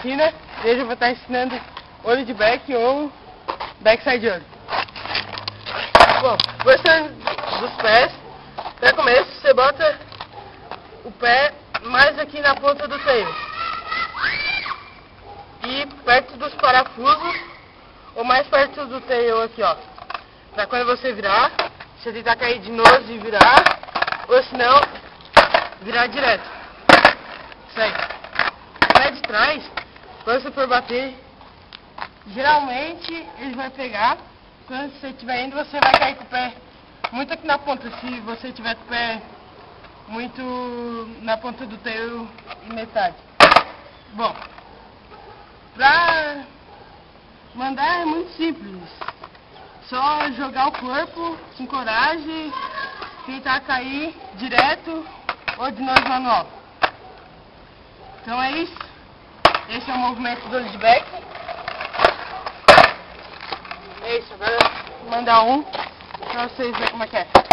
ensina, e hoje eu vou estar ensinando olho de back ou backside olho. Bom, gostando dos pés, para começo você bota o pé mais aqui na ponta do tail e perto dos parafusos, ou mais perto do tail aqui, ó. Pra quando você virar, você tentar cair de nose e virar, ou senão virar direto. Isso aí. O pé de trás, quando você for bater, geralmente ele vai pegar. Quando você estiver indo, você vai cair com o pé muito aqui na ponta. Se você tiver com o pé muito na ponta do tail e metade. Bom, pra mandar é muito simples. Só jogar o corpo com coragem, tentar cair direto ou de nose manual. Então é isso. Esse é o movimento do olho de back. É isso, agora vou mandar um pra vocês verem como é que é.